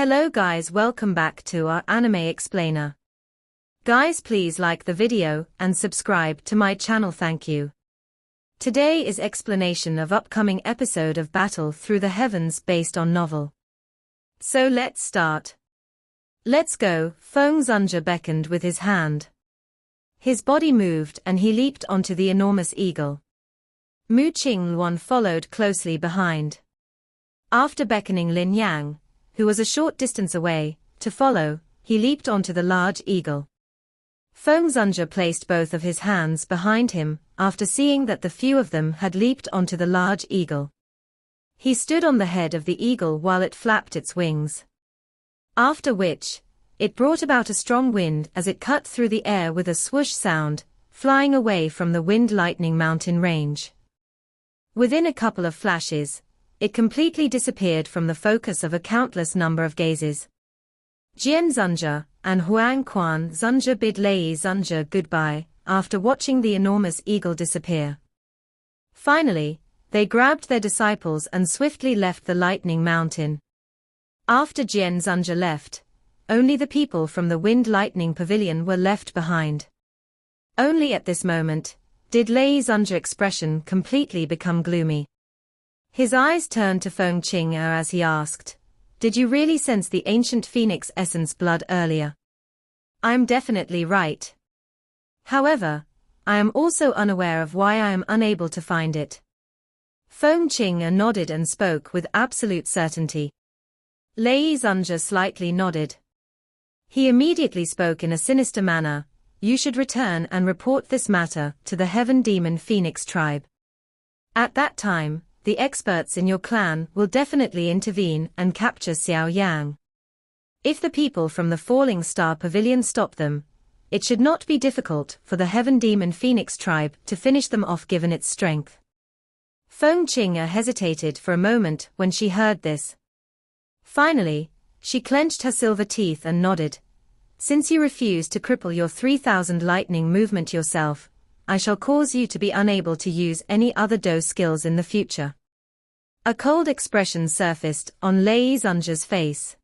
Hello guys, welcome back to our anime explainer. Guys, please like the video and subscribe to my channel, thank you. Today is explanation of upcoming episode of Battle Through the Heavens based on novel. So let's start. Let's go. Feng Zunja beckoned with his hand. His body moved and he leaped onto the enormous eagle. Mu Qingluan followed closely behind. After beckoning Lin Yang, who was a short distance away, to follow, he leaped onto the large eagle. Feng Zunja placed both of his hands behind him, after seeing that the few of them had leaped onto the large eagle. He stood on the head of the eagle while it flapped its wings. After which, it brought about a strong wind as it cut through the air with a swoosh sound, flying away from the wind-lightning mountain range. Within a couple of flashes, it completely disappeared from the focus of a countless number of gazes. Jian Zunja and Huang Quan Zunja bid Lei Zunja goodbye, after watching the enormous eagle disappear. Finally, they grabbed their disciples and swiftly left the lightning mountain. After Jian Zunja left, only the people from the wind-lightning pavilion were left behind. Only at this moment did Lei Zunja's expression completely become gloomy. His eyes turned to Feng Qing'er as he asked, "Did you really sense the ancient phoenix essence blood earlier?" "I'm definitely right. However, I am also unaware of why I am unable to find it." Feng Qing'er nodded and spoke with absolute certainty. Lei Zunja slightly nodded. He immediately spoke in a sinister manner, "You should return and report this matter to the Heaven Demon Phoenix tribe. At that time, the experts in your clan will definitely intervene and capture Xiao Yan. If the people from the Falling Star Pavilion stop them, it should not be difficult for the Heaven Demon Phoenix tribe to finish them off given its strength." Feng Qing'er hesitated for a moment when she heard this. Finally, she clenched her silver teeth and nodded. "Since you refuse to cripple your 3,000 lightning movement yourself, I shall cause you to be unable to use any other Do skills in the future." A cold expression surfaced on Lei Zunja's face.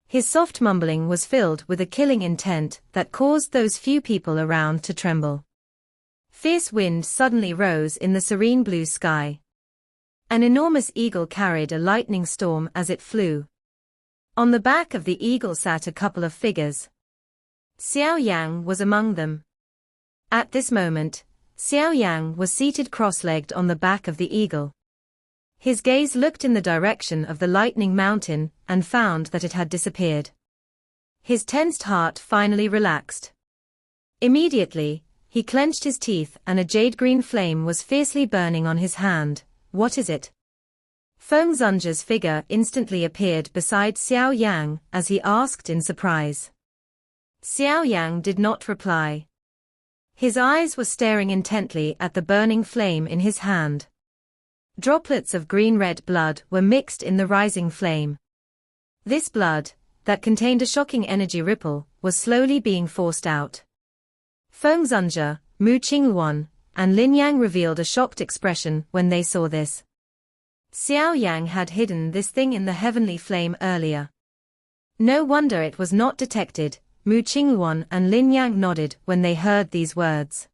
His soft mumbling was filled with a killing intent that caused those few people around to tremble. Fierce wind suddenly rose in the serene blue sky. An enormous eagle carried a lightning storm as it flew. On the back of the eagle sat a couple of figures. Xiao Yan was among them. At this moment, Xiao Yan was seated cross-legged on the back of the eagle. His gaze looked in the direction of the lightning mountain and found that it had disappeared. His tensed heart finally relaxed. Immediately, he clenched his teeth and a jade-green flame was fiercely burning on his hand. "What is it?" Feng Zunja's figure instantly appeared beside Xiao Yan as he asked in surprise. Xiao Yan did not reply. His eyes were staring intently at the burning flame in his hand. Droplets of green-red blood were mixed in the rising flame. This blood, that contained a shocking energy ripple, was slowly being forced out. Feng Zunja, Mu Qingluan, and Lin Yang revealed a shocked expression when they saw this. Xiao Yang had hidden this thing in the heavenly flame earlier. No wonder it was not detected. Mu Qingluan and Lin Yang nodded when they heard these words.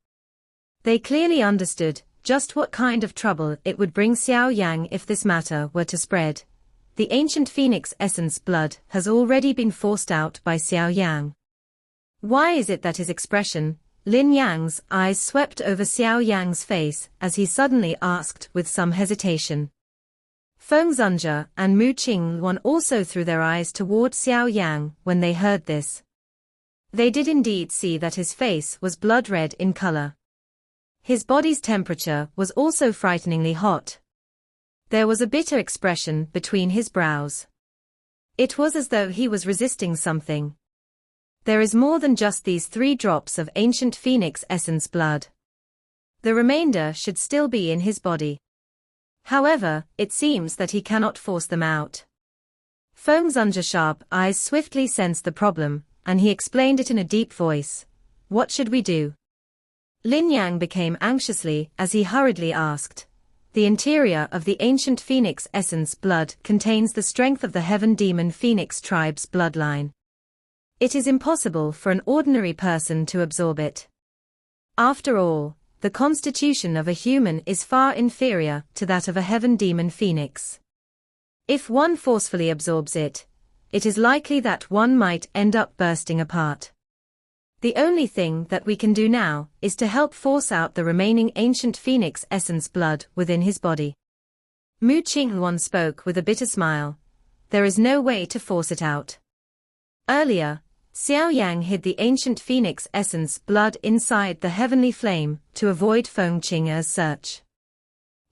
They clearly understood just what kind of trouble it would bring Xiao Yang if this matter were to spread. The ancient phoenix essence blood has already been forced out by Xiao Yang. Why is it that his expression, Lin Yang's eyes swept over Xiao Yang's face as he suddenly asked with some hesitation. Feng Zunja and Mu Qingluan also threw their eyes toward Xiao Yang when they heard this. They did indeed see that his face was blood-red in color. His body's temperature was also frighteningly hot. There was a bitter expression between his brows. It was as though he was resisting something. There is more than just these 3 drops of ancient phoenix essence blood. The remainder should still be in his body. However, it seems that he cannot force them out. Feng Zunja's sharp eyes swiftly sensed the problem, and he explained it in a deep voice. "What should we do?" Lin Yang became anxiously as he hurriedly asked, the interior of the ancient phoenix essence blood contains the strength of the heaven demon phoenix tribe's bloodline. It is impossible for an ordinary person to absorb it. After all, the constitution of a human is far inferior to that of a heaven demon phoenix. If one forcefully absorbs it, it is likely that one might end up bursting apart. The only thing that we can do now is to help force out the remaining ancient phoenix essence blood within his body. Mu Qinghuan spoke with a bitter smile. There is no way to force it out. Earlier, Xiao Yan hid the ancient phoenix essence blood inside the heavenly flame to avoid Feng Qing'er's search.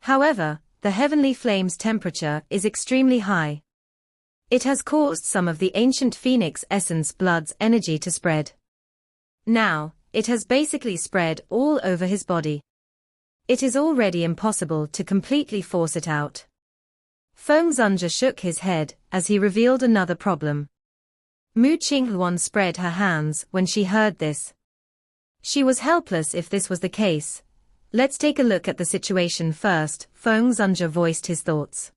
However, the heavenly flame's temperature is extremely high. It has caused some of the ancient phoenix essence blood's energy to spread. Now, it has basically spread all over his body. It is already impossible to completely force it out. Feng Zunja shook his head as he revealed another problem. Mu Qinghuan spread her hands when she heard this. She was helpless if this was the case. Let's take a look at the situation first, Feng Zunja voiced his thoughts.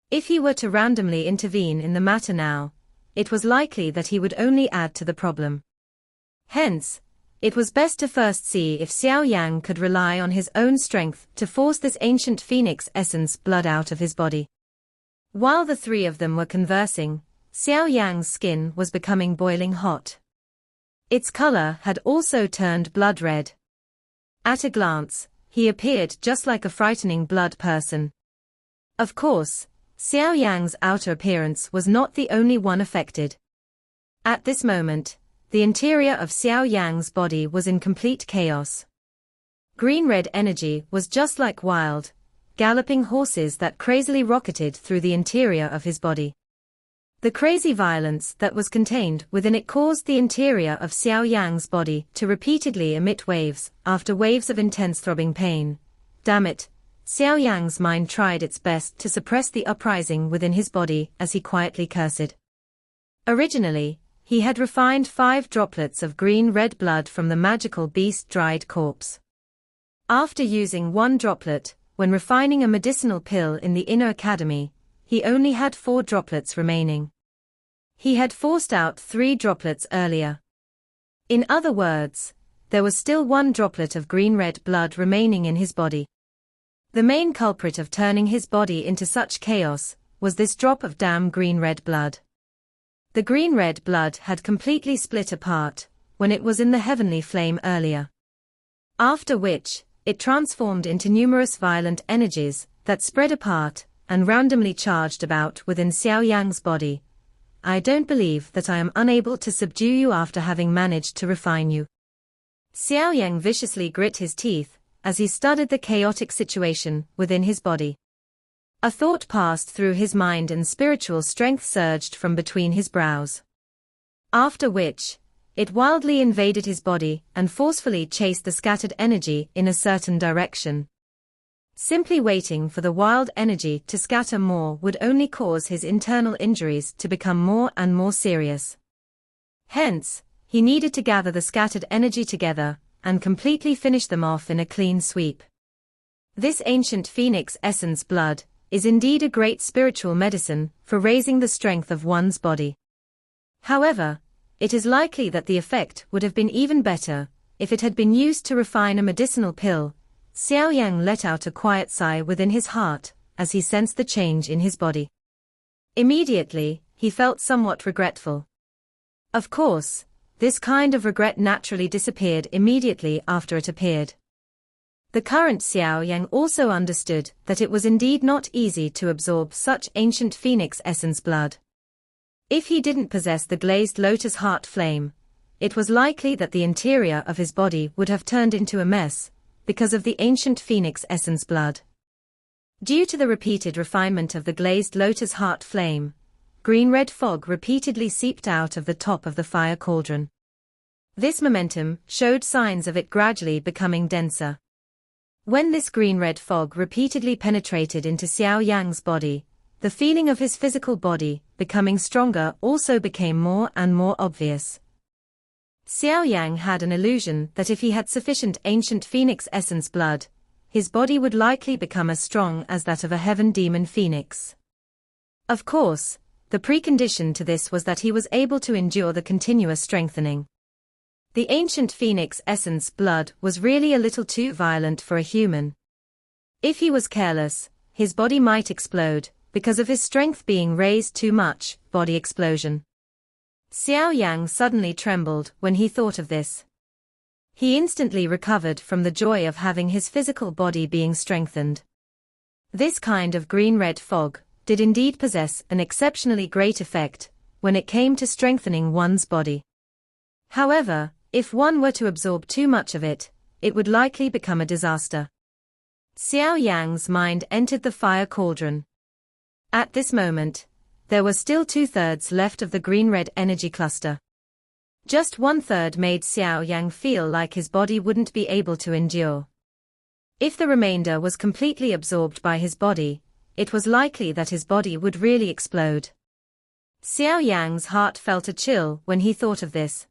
If he were to randomly intervene in the matter now, it was likely that he would only add to the problem. Hence, it was best to first see if Xiao Yan could rely on his own strength to force this ancient phoenix essence blood out of his body. While the three of them were conversing, Xiao Yan's skin was becoming boiling hot. Its color had also turned blood red. At a glance, he appeared just like a frightening blood person. Of course, Xiao Yan's outer appearance was not the only one affected. At this moment, the interior of Xiao Yan's body was in complete chaos. Green-red energy was just like wild, galloping horses that crazily rocketed through the interior of his body. The crazy violence that was contained within it caused the interior of Xiao Yan's body to repeatedly emit waves after waves of intense throbbing pain. Damn it, Xiao Yan's mind tried its best to suppress the uprising within his body as he quietly cursed. Originally, he had refined 5 droplets of green-red blood from the magical beast dried corpse. After using 1 droplet, when refining a medicinal pill in the inner academy, he only had 4 droplets remaining. He had forced out 3 droplets earlier. In other words, there was still 1 droplet of green-red blood remaining in his body. The main culprit of turning his body into such chaos was this drop of damn green-red blood. The green-red blood had completely split apart when it was in the heavenly flame earlier. After which, it transformed into numerous violent energies that spread apart and randomly charged about within Xiao Yan's body. I don't believe that I am unable to subdue you after having managed to refine you. Xiao Yan viciously grit his teeth as he studied the chaotic situation within his body. A thought passed through his mind and spiritual strength surged from between his brows. After which, it wildly invaded his body and forcefully chased the scattered energy in a certain direction. Simply waiting for the wild energy to scatter more would only cause his internal injuries to become more and more serious. Hence, he needed to gather the scattered energy together and completely finish them off in a clean sweep. This ancient phoenix essence blood is indeed a great spiritual medicine for raising the strength of one's body. However, it is likely that the effect would have been even better if it had been used to refine a medicinal pill. Xiao Yan let out a quiet sigh within his heart as he sensed the change in his body. Immediately, he felt somewhat regretful. Of course, this kind of regret naturally disappeared immediately after it appeared. The current Xiao Yan also understood that it was indeed not easy to absorb such ancient phoenix essence blood. If he didn't possess the glazed lotus heart flame, it was likely that the interior of his body would have turned into a mess because of the ancient phoenix essence blood. Due to the repeated refinement of the glazed lotus heart flame, green-red fog repeatedly seeped out of the top of the fire cauldron. This momentum showed signs of it gradually becoming denser. When this green-red fog repeatedly penetrated into Xiao Yan's body, the feeling of his physical body becoming stronger also became more and more obvious. Xiao Yan had an illusion that if he had sufficient ancient phoenix essence blood, his body would likely become as strong as that of a heaven demon phoenix. Of course, the precondition to this was that he was able to endure the continuous strengthening. The ancient phoenix essence blood was really a little too violent for a human. If he was careless, his body might explode, because of his strength being raised too much. Body explosion. Xiao Yan suddenly trembled when he thought of this. He instantly recovered from the joy of having his physical body being strengthened. This kind of green-red fog did indeed possess an exceptionally great effect when it came to strengthening one's body. However, if one were to absorb too much of it, it would likely become a disaster. Xiao Yan's mind entered the fire cauldron. At this moment, there were still 2/3 left of the green-red energy cluster. Just 1/3 made Xiao Yan feel like his body wouldn't be able to endure. If the remainder was completely absorbed by his body, it was likely that his body would really explode. Xiao Yan's heart felt a chill when he thought of this.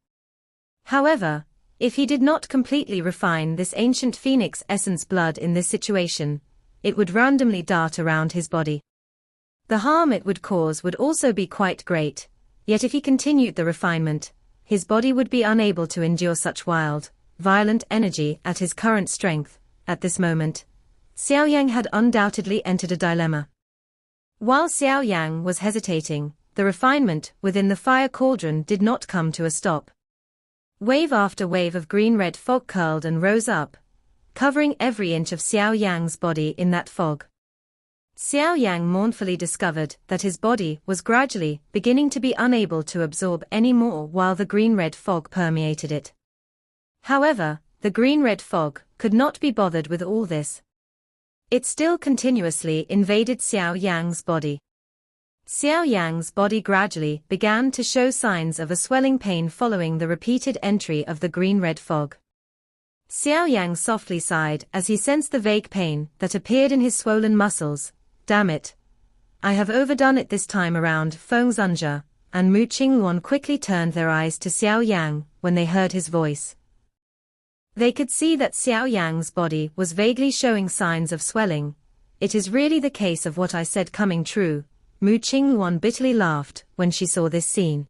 However, if he did not completely refine this ancient phoenix essence blood in this situation, it would randomly dart around his body. The harm it would cause would also be quite great, yet if he continued the refinement, his body would be unable to endure such wild, violent energy at his current strength. At this moment, Xiao Yan had undoubtedly entered a dilemma. While Xiao Yan was hesitating, the refinement within the fire cauldron did not come to a stop. Wave after wave of green-red fog curled and rose up, covering every inch of Xiao Yan's body in that fog. Xiao Yan mournfully discovered that his body was gradually beginning to be unable to absorb any more while the green-red fog permeated it. However, the green-red fog could not be bothered with all this. It still continuously invaded Xiao Yan's body. Xiao Yan's body gradually began to show signs of a swelling pain following the repeated entry of the green-red fog. Xiao Yan softly sighed as he sensed the vague pain that appeared in his swollen muscles. Damn it. I have overdone it this time around. Feng Zunja and Mu Qingluan quickly turned their eyes to Xiao Yan when they heard his voice. They could see that Xiao Yan's body was vaguely showing signs of swelling. It is really the case of what I said coming true. Mu Qingluan bitterly laughed when she saw this scene.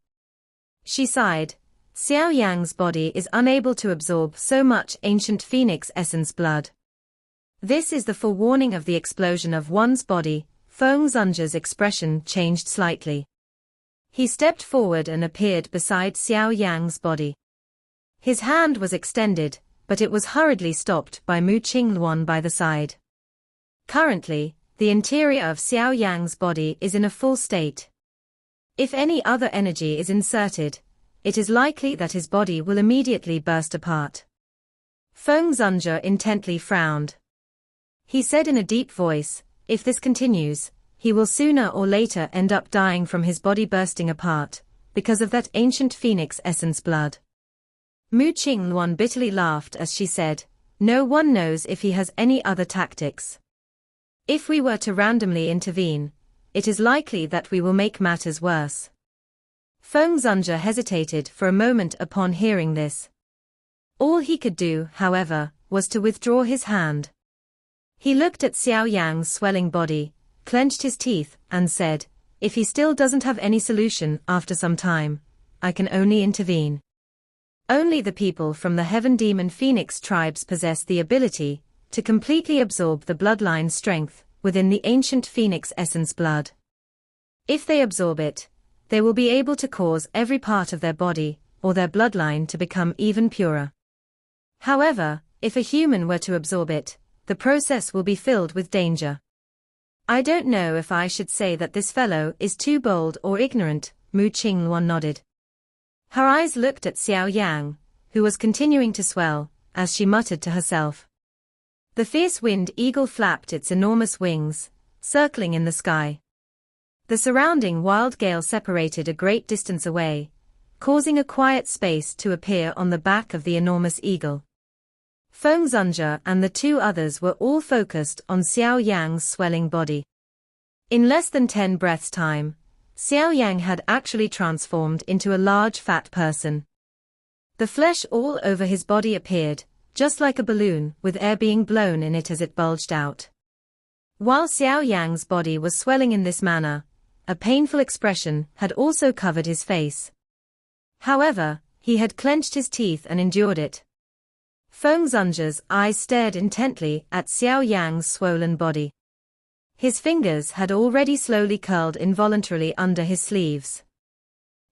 She sighed. Xiao Yan's body is unable to absorb so much ancient phoenix essence blood. This is the forewarning of the explosion of one's body. Feng Zunja's expression changed slightly. He stepped forward and appeared beside Xiao Yan's body. His hand was extended, but it was hurriedly stopped by Mu Qingluan by the side. Currently, the interior of Xiao Yan's body is in a full state. If any other energy is inserted, it is likely that his body will immediately burst apart. Feng Zunja intently frowned. He said in a deep voice, if this continues, he will sooner or later end up dying from his body bursting apart, because of that ancient phoenix essence blood. Mu Qingluan bitterly laughed as she said, no one knows if he has any other tactics. If we were to randomly intervene, it is likely that we will make matters worse. Feng Zunja hesitated for a moment upon hearing this. All he could do, however, was to withdraw his hand. He looked at Xiao Yan's swelling body, clenched his teeth, and said, if he still doesn't have any solution after some time, I can only intervene. Only the people from the Heaven Demon Phoenix tribes possess the ability to completely absorb the bloodline strength within the ancient Phoenix essence blood. If they absorb it, they will be able to cause every part of their body or their bloodline to become even purer. However, if a human were to absorb it, the process will be filled with danger. I don't know if I should say that this fellow is too bold or ignorant. Mu Qingluan nodded. Her eyes looked at Xiao Yan, who was continuing to swell, as she muttered to herself. The fierce wind eagle flapped its enormous wings, circling in the sky. The surrounding wild gale separated a great distance away, causing a quiet space to appear on the back of the enormous eagle. Feng Zunja and the two others were all focused on Xiao Yan's swelling body. In less than 10 breaths' time, Xiao Yan had actually transformed into a large fat person. The flesh all over his body appeared just like a balloon, with air being blown in it as it bulged out. While Xiao Yang's body was swelling in this manner, a painful expression had also covered his face. However, he had clenched his teeth and endured it. Feng Zunge's eyes stared intently at Xiao Yang's swollen body. His fingers had already slowly curled involuntarily under his sleeves.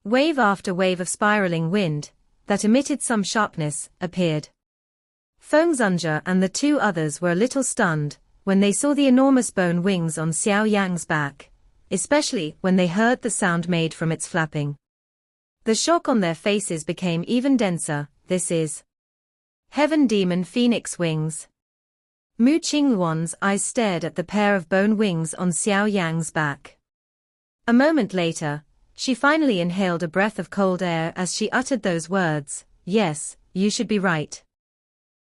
Wave after wave of spiraling wind, that emitted some sharpness, appeared. Feng Zunge and the two others were a little stunned when they saw the enormous bone wings on Xiao Yang's back, especially when they heard the sound made from its flapping. The shock on their faces became even denser. This is Heaven Demon Phoenix Wings. Mu Qingluan's eyes stared at the pair of bone wings on Xiao Yang's back. A moment later, she finally inhaled a breath of cold air as she uttered those words, "Yes, you should be right.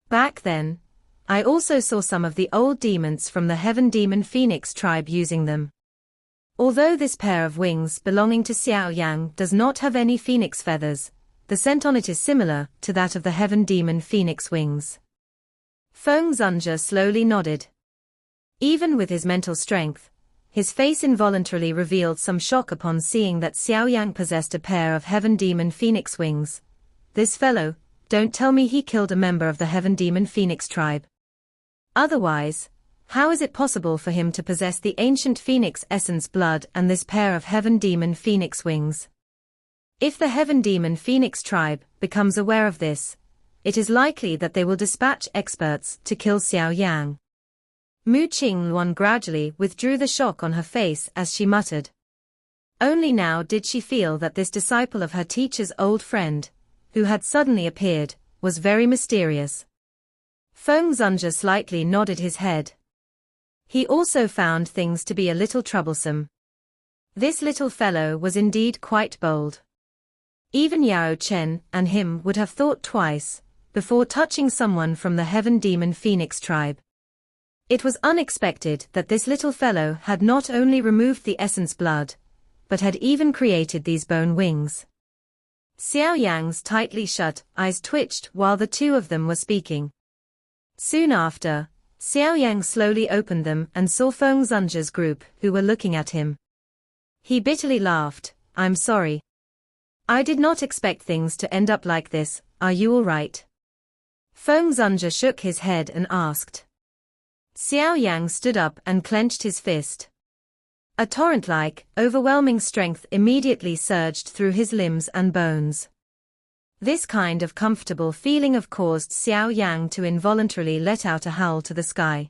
Back then, I also saw some of the old demons from the Heaven Demon Phoenix tribe using them. Although this pair of wings belonging to Xiao Yang does not have any phoenix feathers, the scent on it is similar to that of the Heaven Demon Phoenix wings." Feng Zunge slowly nodded. Even with his mental strength, his face involuntarily revealed some shock upon seeing that Xiao Yang possessed a pair of Heaven Demon Phoenix wings. This fellow, don't tell me he killed a member of the Heaven Demon Phoenix tribe. Otherwise, how is it possible for him to possess the ancient Phoenix essence blood and this pair of Heaven Demon Phoenix wings? If the Heaven Demon Phoenix tribe becomes aware of this, it is likely that they will dispatch experts to kill Xiao Yang. Mu Qingluan gradually withdrew the shock on her face as she muttered. Only now did she feel that this disciple of her teacher's old friend, who had suddenly appeared, was very mysterious. Feng Zunge slightly nodded his head. He also found things to be a little troublesome. This little fellow was indeed quite bold. Even Yao Chen and him would have thought twice before touching someone from the Heaven Demon Phoenix tribe. It was unexpected that this little fellow had not only removed the essence blood, but had even created these bone wings. Xiao Yang's tightly shut eyes twitched while the two of them were speaking. Soon after, Xiao Yang slowly opened them and saw Feng Zunge's group who were looking at him. He bitterly laughed. "I'm sorry. I did not expect things to end up like this. Are you all right?" Feng Zunge shook his head and asked. Xiao Yang stood up and clenched his fist. A torrent-like, overwhelming strength immediately surged through his limbs and bones. This kind of comfortable feeling caused Xiao Yang to involuntarily let out a howl to the sky.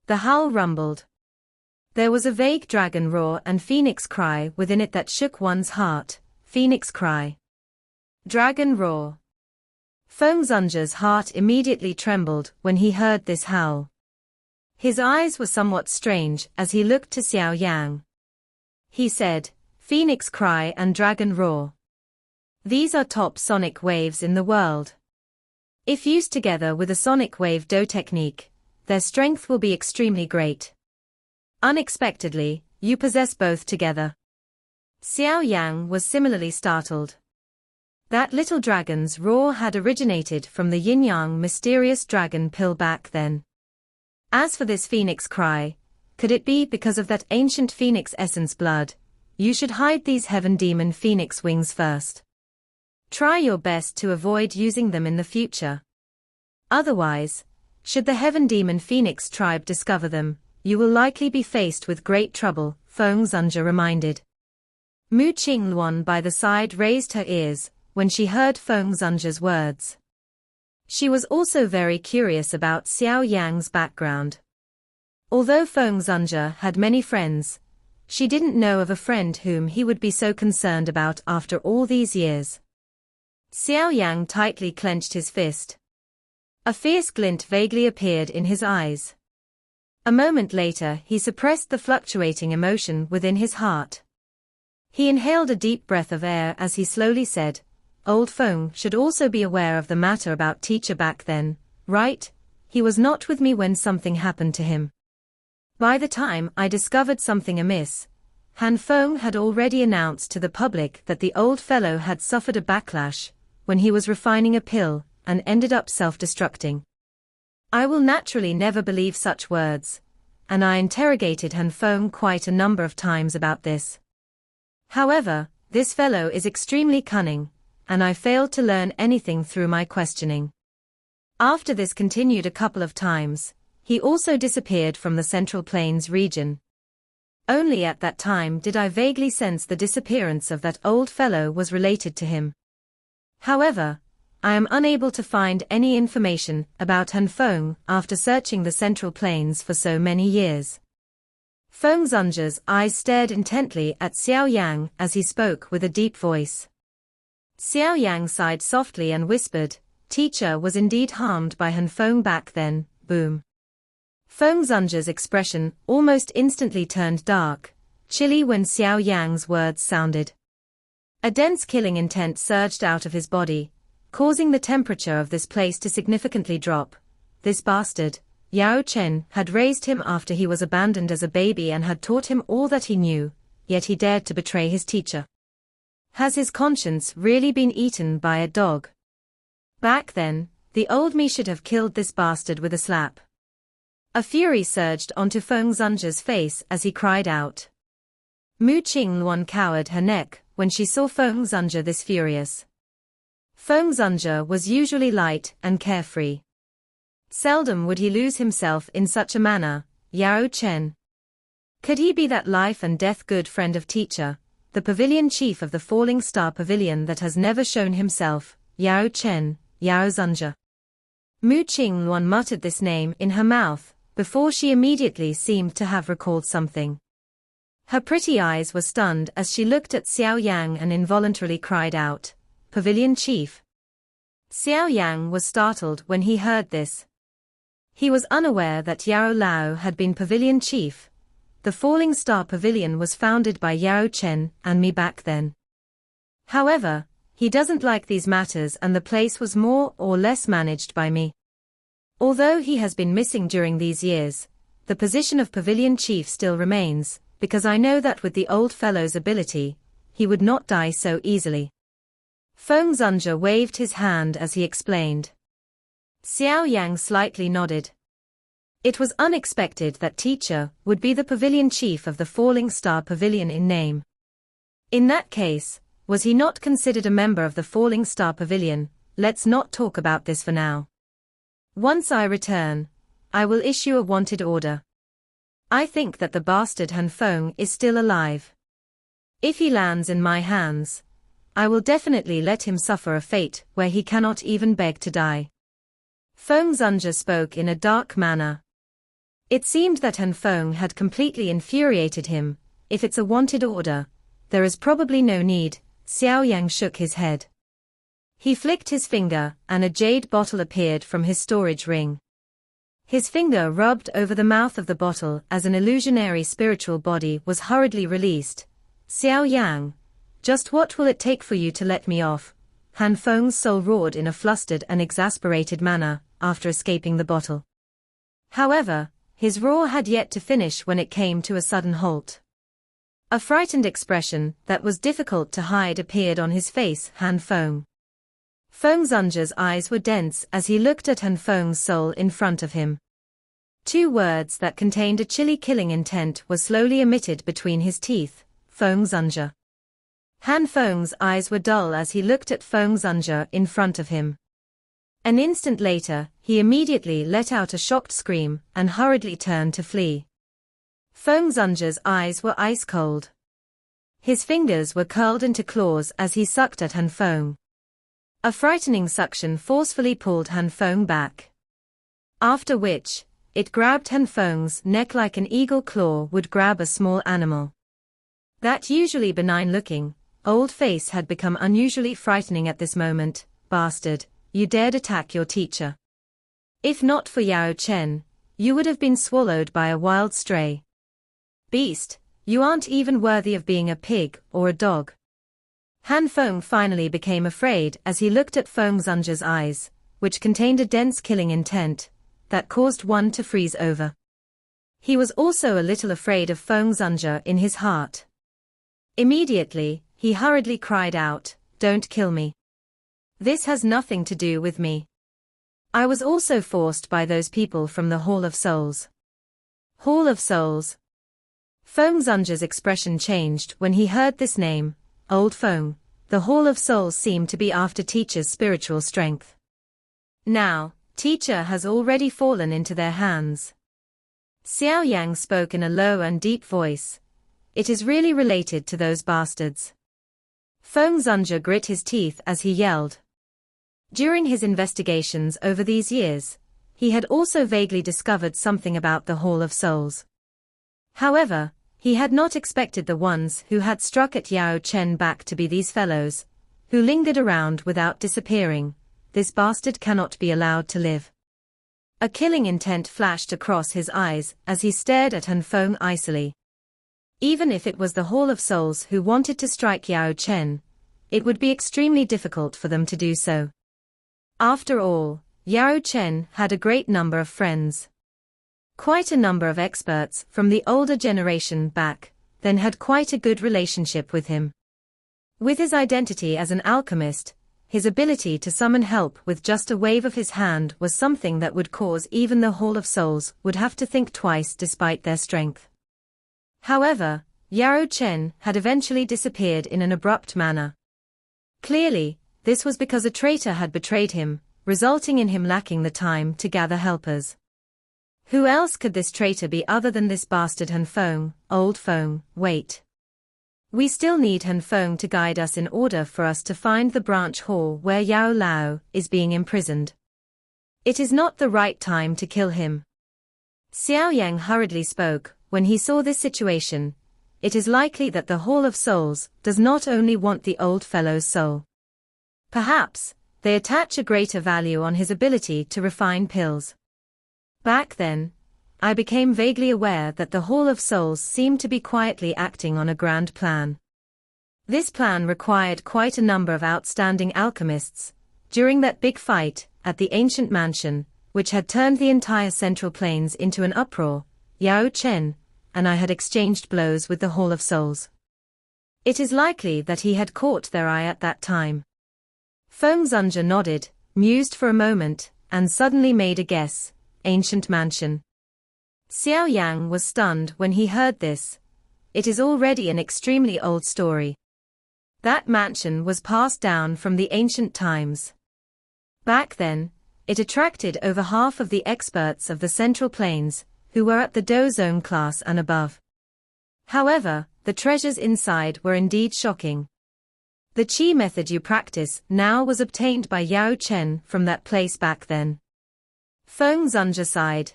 The howl rumbled. There was a vague dragon roar and phoenix cry within it that shook one's heart. Phoenix cry. Dragon roar. Feng Zunge's heart immediately trembled when he heard this howl. His eyes were somewhat strange as he looked to Xiao Yang. He said, "Phoenix cry and dragon roar. These are top sonic waves in the world. If used together with a sonic wave do technique, their strength will be extremely great. Unexpectedly, you possess both together." Xiao Yang was similarly startled. That little dragon's roar had originated from the yin-yang mysterious dragon pill back then. As for this phoenix cry, could it be because of that ancient phoenix essence blood? You should hide these Heaven Demon Phoenix wings first. Try your best to avoid using them in the future. Otherwise, should the Heaven Demon Phoenix tribe discover them, you will likely be faced with great trouble, Feng Zunge reminded. Mu Qingluan by the side raised her ears when she heard Feng Zunge's words. She was also very curious about Xiao Yang's background. Although Feng Zunge had many friends, she didn't know of a friend whom he would be so concerned about after all these years. Xiao Yang tightly clenched his fist. A fierce glint vaguely appeared in his eyes. A moment later he suppressed the fluctuating emotion within his heart. He inhaled a deep breath of air as he slowly said, "Old Feng should also be aware of the matter about teacher back then, right? He was not with me when something happened to him. By the time I discovered something amiss, Han Feng had already announced to the public that the old fellow had suffered a backlash when he was refining a pill and ended up self-destructing. I will naturally never believe such words, and I interrogated Han Feng quite a number of times about this. However, this fellow is extremely cunning, and I failed to learn anything through my questioning. After this continued a couple of times, he also disappeared from the Central Plains region. Only at that time did I vaguely sense the disappearance of that old fellow was related to him. However, I am unable to find any information about Han Feng after searching the Central Plains for so many years. Feng Zunge's eyes stared intently at Xiao Yan as he spoke with a deep voice. Xiao Yan sighed softly and whispered, "Teacher was indeed harmed by Han Feng back then, boom." Feng Zunge's expression almost instantly turned dark, chilly when Xiao Yan's words sounded. A dense killing intent surged out of his body, causing the temperature of this place to significantly drop. This bastard, Yao Chen, had raised him after he was abandoned as a baby and had taught him all that he knew, yet he dared to betray his teacher. Has his conscience really been eaten by a dog? Back then, the old me should have killed this bastard with a slap. A fury surged onto Feng Zunge's face as he cried out. Mu Qingluan cowered her neck when she saw Feng Zunge this furious. Feng Zunge was usually light and carefree. Seldom would he lose himself in such a manner. Yao Chen. Could he be that life and death good friend of teacher, the pavilion chief of the Falling Star Pavilion that has never shown himself? Yao Chen, Yao Zunge. Mu Qingluan muttered this name in her mouth, before she immediately seemed to have recalled something. Her pretty eyes were stunned as she looked at Xiao Yang and involuntarily cried out, "Pavilion chief." Xiao Yang was startled when he heard this. He was unaware that Yao Lao had been pavilion chief. The Falling Star Pavilion was founded by Yao Chen and me back then. However, he doesn't like these matters and the place was more or less managed by me. Although he has been missing during these years, the position of pavilion chief still remains, because I know that with the old fellow's ability, he would not die so easily. Feng Zunge waved his hand as he explained. Xiao Yang slightly nodded. It was unexpected that teacher would be the pavilion chief of the Falling Star Pavilion in name. In that case, was he not considered a member of the Falling Star Pavilion? Let's not talk about this for now. Once I return, I will issue a wanted order. I think that the bastard Han Feng is still alive. If he lands in my hands, I will definitely let him suffer a fate where he cannot even beg to die. Feng Zunge spoke in a dark manner. It seemed that Han Feng had completely infuriated him. If it's a wanted order, there is probably no need. Xiao Yang shook his head. He flicked his finger and a jade bottle appeared from his storage ring. His finger rubbed over the mouth of the bottle as an illusionary spiritual body was hurriedly released. Xiao Yang, just what will it take for you to let me off? Han Feng's soul roared in a flustered and exasperated manner, after escaping the bottle. However, his roar had yet to finish when it came to a sudden halt. A frightened expression that was difficult to hide appeared on his face. Han Feng. Feng Zunge's eyes were dense as he looked at Han Feng's soul in front of him. Two words that contained a chilly killing intent were slowly emitted between his teeth. Feng Zunge. Han Feng's eyes were dull as he looked at Feng Zunge in front of him. An instant later, he immediately let out a shocked scream and hurriedly turned to flee. Feng Zunge's eyes were ice cold. His fingers were curled into claws as he sucked at Han Feng. A frightening suction forcefully pulled Han Feng back. After which, it grabbed Han Feng's neck like an eagle claw would grab a small animal. That usually benign-looking, old face had become unusually frightening at this moment. Bastard, you dared attack your teacher. If not for Yao Chen, you would have been swallowed by a wild stray. Beast, you aren't even worthy of being a pig or a dog. Han Feng finally became afraid as he looked at Feng Zunge's eyes, which contained a dense killing intent that caused one to freeze over. He was also a little afraid of Feng Zunge in his heart. Immediately, he hurriedly cried out, "Don't kill me. This has nothing to do with me." I was also forced by those people from the Hall of Souls. Hall of Souls. Feng Zunge's expression changed when he heard this name. Old Feng, the Hall of Souls seemed to be after teacher's spiritual strength. Now, teacher has already fallen into their hands. Xiao Yan spoke in a low and deep voice. It is really related to those bastards. Feng Zunge grit his teeth as he yelled. During his investigations over these years, he had also vaguely discovered something about the Hall of Souls. However, he had not expected the ones who had struck at Yao Chen back to be these fellows, who lingered around without disappearing. This bastard cannot be allowed to live. A killing intent flashed across his eyes as he stared at Han Feng icily. Even if it was the Hall of Souls who wanted to strike Yao Chen, it would be extremely difficult for them to do so. After all, Yao Chen had a great number of friends. Quite a number of experts from the older generation back then had quite a good relationship with him. With his identity as an alchemist, his ability to summon help with just a wave of his hand was something that would cause even the Hall of Souls would have to think twice despite their strength. However, Yao Chen had eventually disappeared in an abrupt manner. Clearly, this was because a traitor had betrayed him, resulting in him lacking the time to gather helpers. Who else could this traitor be other than this bastard Han Feng? Old Feng, wait. We still need Han Feng to guide us in order for us to find the branch hall where Yao Lao is being imprisoned. It is not the right time to kill him. Xiao Yan hurriedly spoke. When he saw this situation, it is likely that the Hall of Souls does not only want the old fellow's soul. Perhaps, they attach a greater value on his ability to refine pills. Back then, I became vaguely aware that the Hall of Souls seemed to be quietly acting on a grand plan. This plan required quite a number of outstanding alchemists. During that big fight at the ancient mansion, which had turned the entire Central Plains into an uproar, Yao Chen and I had exchanged blows with the Hall of Souls. It is likely that he had caught their eye at that time. Feng Zunge nodded, mused for a moment, and suddenly made a guess. Ancient mansion. Xiao Yang was stunned when he heard this. It is already an extremely old story. That mansion was passed down from the ancient times. Back then, it attracted over half of the experts of the Central Plains, who were at the Do Zone class and above. However, the treasures inside were indeed shocking. The Qi method you practice now was obtained by Yao Chen from that place back then. Feng Zunge sighed.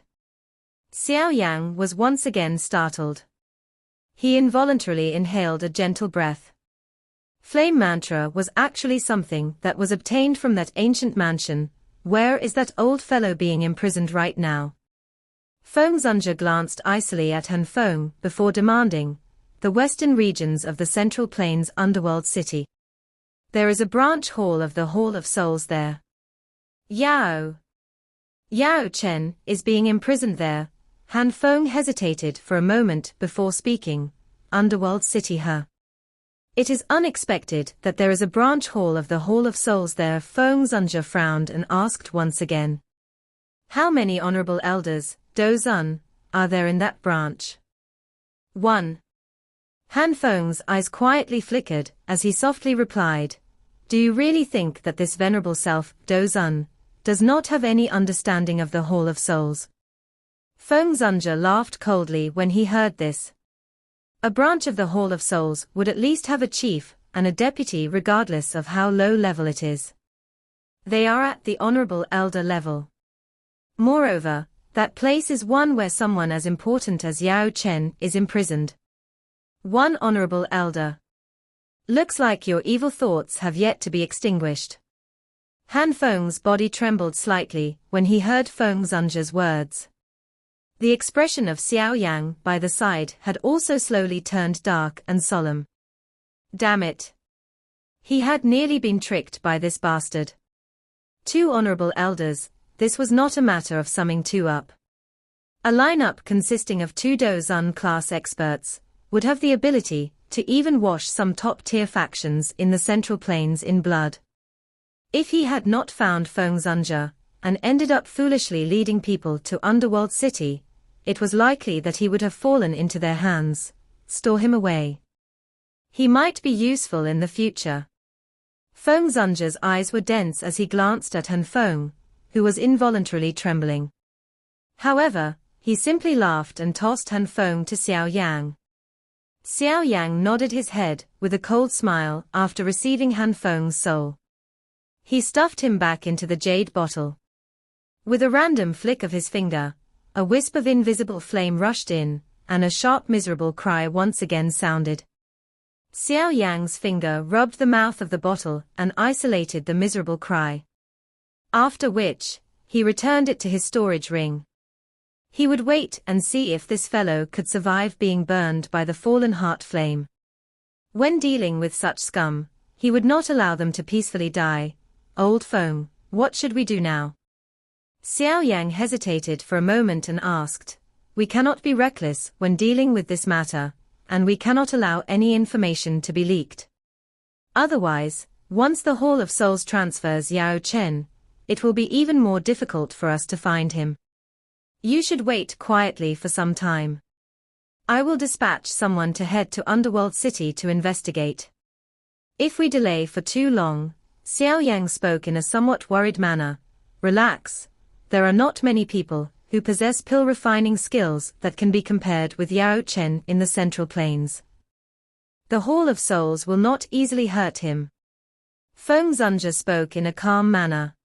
Xiao Yang was once again startled. He involuntarily inhaled a gentle breath. Flame mantra was actually something that was obtained from that ancient mansion. Where is that old fellow being imprisoned right now? Feng Zunge glanced icily at Han Feng before demanding, the western regions of the Central Plains underworld city. There is a branch hall of the Hall of Souls there. Yao Chen is being imprisoned there. Han Feng hesitated for a moment before speaking. Underworld city, huh? It is unexpected that there is a branch hall of the Hall of Souls there. Feng Zunge frowned and asked once again. How many honorable elders, Dozun, are there in that branch? 1. Han Feng's eyes quietly flickered as he softly replied, do you really think that this venerable self, Dozun, does not have any understanding of the Hall of Souls? Feng Zunge laughed coldly when he heard this. A branch of the Hall of Souls would at least have a chief and a deputy regardless of how low level it is. They are at the honorable elder level. Moreover, that place is one where someone as important as Yao Chen is imprisoned. One honorable elder. Looks like your evil thoughts have yet to be extinguished. Han Feng's body trembled slightly when he heard Feng Zunge's words. The expression of Xiao Yang by the side had also slowly turned dark and solemn. Damn it. He had nearly been tricked by this bastard. 2 honorable elders, this was not a matter of summing 2 up. A lineup consisting of 2 Dozun class experts would have the ability to even wash some top-tier factions in the Central Plains in blood. If he had not found Feng Zunge, and ended up foolishly leading people to Underworld City, it was likely that he would have fallen into their hands. Store him away. He might be useful in the future. Feng Zunge's eyes were dense as he glanced at Han Feng, who was involuntarily trembling. However, he simply laughed and tossed Han Feng to Xiao Yan. Xiao Yan nodded his head with a cold smile after receiving Han Feng's soul. He stuffed him back into the jade bottle. With a random flick of his finger, a wisp of invisible flame rushed in, and a sharp miserable cry once again sounded. Xiao Yan's finger rubbed the mouth of the bottle and isolated the miserable cry. After which, he returned it to his storage ring. He would wait and see if this fellow could survive being burned by the fallen heart flame. When dealing with such scum, he would not allow them to peacefully die. Old Feng, what should we do now? Xiao Yan hesitated for a moment and asked, "We cannot be reckless when dealing with this matter, and we cannot allow any information to be leaked. Otherwise, once the Hall of Souls transfers Yao Chen, it will be even more difficult for us to find him. You should wait quietly for some time. I will dispatch someone to head to Underworld City to investigate. If we delay for too long," Xiao Yang spoke in a somewhat worried manner, "relax, there are not many people who possess pill refining skills that can be compared with Yao Chen in the Central Plains. The Hall of Souls will not easily hurt him." Feng Zunge spoke in a calm manner.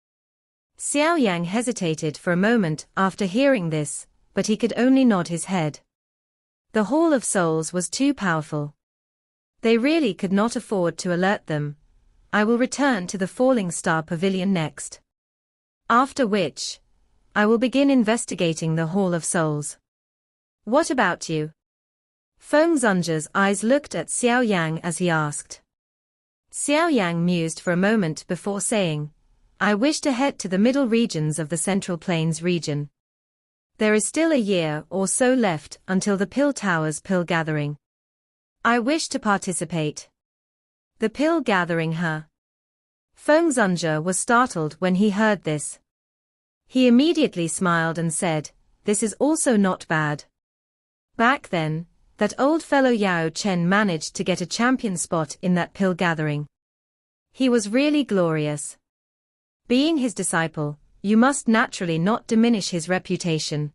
Xiao Yang hesitated for a moment after hearing this, but he could only nod his head. The Hall of Souls was too powerful. They really could not afford to alert them. "I will return to the Falling Star Pavilion next. After which, I will begin investigating the Hall of Souls. What about you?" Feng Zunge's eyes looked at Xiao Yang as he asked. Xiao Yang mused for a moment before saying, "I wish to head to the middle regions of the Central Plains region. There is still a year or so left until the Pill Tower's pill gathering. I wish to participate." The pill gathering, huh? Feng Zunge was startled when he heard this. He immediately smiled and said, "This is also not bad. Back then, that old fellow Yao Chen managed to get a champion spot in that pill gathering. He was really glorious. Being his disciple, you must naturally not diminish his reputation.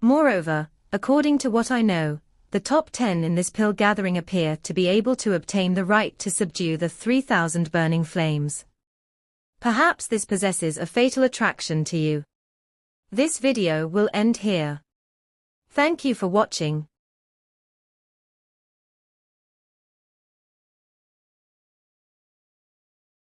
Moreover, according to what I know, the top 10 in this pill gathering appear to be able to obtain the right to subdue the 3,000 burning flames. Perhaps this possesses a fatal attraction to you." This video will end here. Thank you for watching.